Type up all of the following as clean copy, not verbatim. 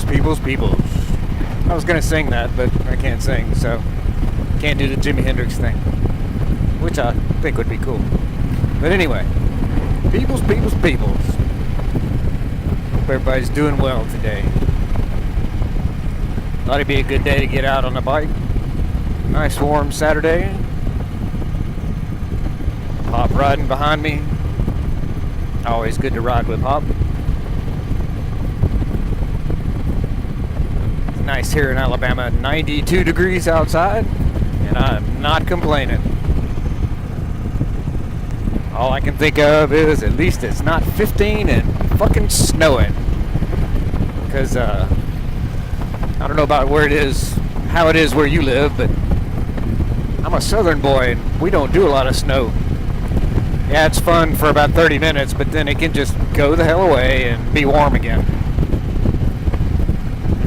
peoples. I was gonna sing that, but I can't sing, so can't do the Jimi Hendrix thing, which I think would be cool. But anyway, peoples. Hope everybody's doing well today. Thought it'd be a good day to get out on a bike. Nice warm Saturday. Pop riding behind me. Always good to ride with Pop. It's nice here in Alabama, 92 degrees outside, and I'm not complaining. All I can think of is at least it's not 15 and fucking snowing. Because, I don't know about where it is, how it is where you live, but I'm a southern boy and we don't do a lot of snow. Yeah, it's fun for about 30 minutes, but then it can just go the hell away and be warm again.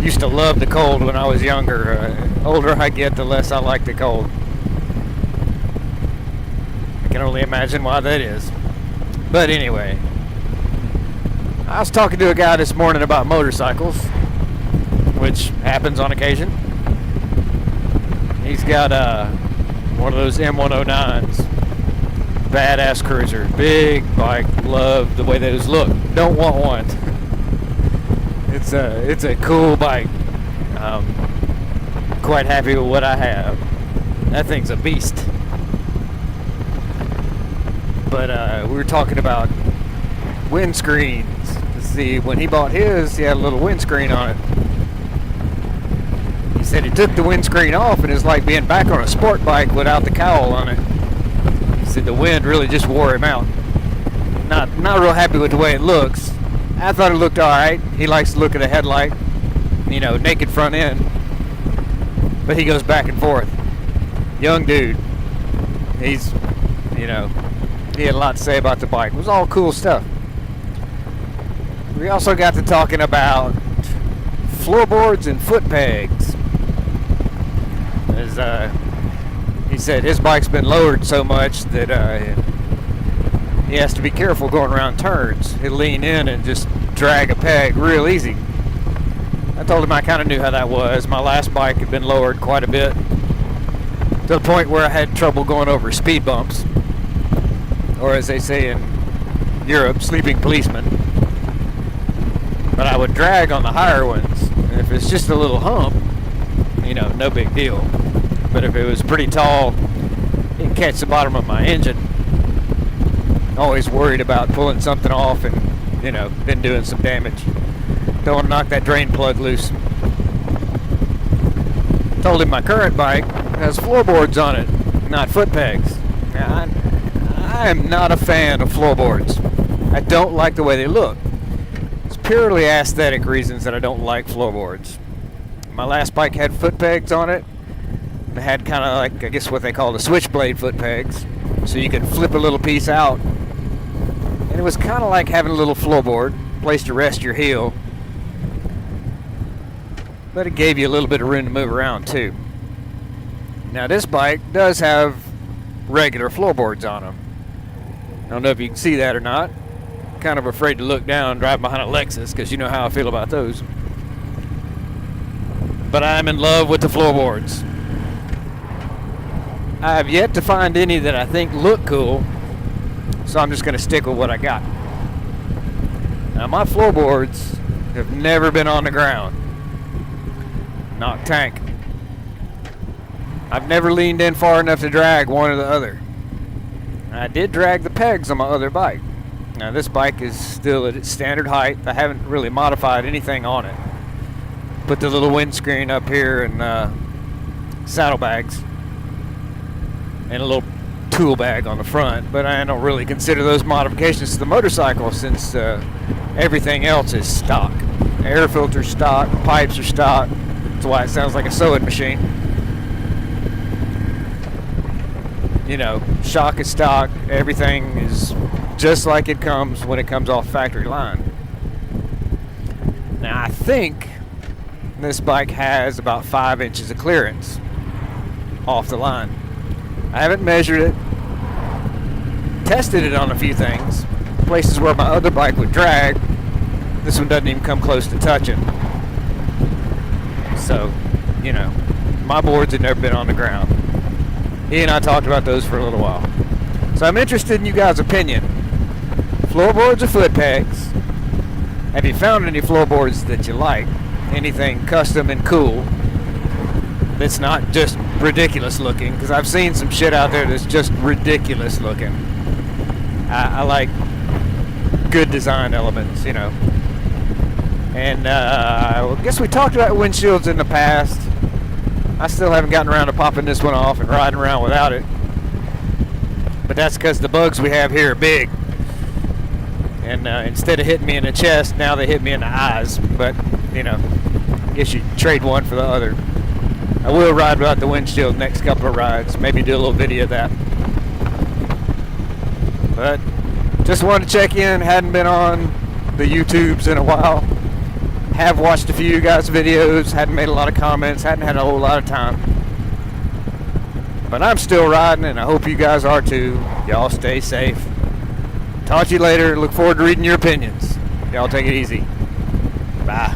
Used to love the cold when I was younger. Older I get, the less I like the cold. I can only imagine why that is. But anyway, I was talking to a guy this morning about motorcycles, which happens on occasion. He's got one of those M109s. Badass cruiser, big bike, love the way those look. Don't want one. It's a cool bike. Quite happy with what I have. That thing's a beast. But we were talking about windscreens. To see, when he bought his, he had a little windscreen on it. He said he took the windscreen off and it's like being back on a sport bike without the cowl on it. Said the wind really just wore him out. Not real happy with the way it looks. I thought it looked alright. He likes to look at a headlight, naked front end. But he goes back and forth. Young dude. He's, he had a lot to say about the bike. It was all cool stuff. We also got to talking about floorboards and foot pegs. He said his bike's been lowered so much that he has to be careful going around turns. He'll lean in and just drag a peg real easy. I told him I kind of knew how that was. My last bike had been lowered quite a bit, to the point where I had trouble going over speed bumps, or as they say in Europe, sleeping policemen. But I would drag on the higher ones. And if it's just a little hump, no big deal. But if it was pretty tall, it can catch the bottom of my engine. Always worried about pulling something off and, then doing some damage. Don't want to knock that drain plug loose. Told him my current bike has floorboards on it, not foot pegs. Now, I am not a fan of floorboards. I don't like the way they look. It's purely aesthetic reasons that I don't like floorboards. My last bike had foot pegs on it. They had kind of like, I guess what they call the switchblade foot pegs, so you could flip a little piece out. And it was kind of like having a little floorboard, place to rest your heel. But it gave you a little bit of room to move around too. Now this bike does have regular floorboards on them. I don't know if you can see that or not. Kind of afraid to look down and drive behind a Lexus, because you know how I feel about those. But I'm in love with the floorboards. I have yet to find any that I think look cool, so I'm just going to stick with what I got. Now my floorboards have never been on the ground. Knock tank. I've never leaned in far enough to drag one or the other. I did drag the pegs on my other bike. Now this bike is still at its standard height. I haven't really modified anything on it. Put the little windscreen up here and saddlebags. And a little tool bag on the front, but I don't really consider those modifications to the motorcycle, since everything else is stock. Air filter's stock, pipes are stock. That's why it sounds like a sewing machine. Shock is stock. Everything is just like it comes when it comes off factory line. Now I think this bike has about 5 inches of clearance off the line. I haven't measured it, tested it on a few things, places where my other bike would drag. This one doesn't even come close to touching. So, you know, my boards had never been on the ground. He and I talked about those for a little while. So I'm interested in you guys' opinion. Floorboards or foot pegs? Have you found any floorboards that you like? Anything custom and cool that's not just ridiculous looking? Because I've seen some shit out there that's just ridiculous looking. I like good design elements, you know. And I guess we talked about windshields in the past. I still haven't gotten around to popping this one off and riding around without it. But that's because the bugs we have here are big. And instead of hitting me in the chest, now they hit me in the eyes. But, you know, I guess you trade one for the other. I will ride without the windshield next couple of rides. Maybe do a little video of that. But just wanted to check in. Hadn't been on the YouTubes in a while. Have watched a few of you guys' videos. Hadn't made a lot of comments. Hadn't had a whole lot of time. But I'm still riding, and I hope you guys are too. Y'all stay safe. Talk to you later. Look forward to reading your opinions. Y'all take it easy. Bye.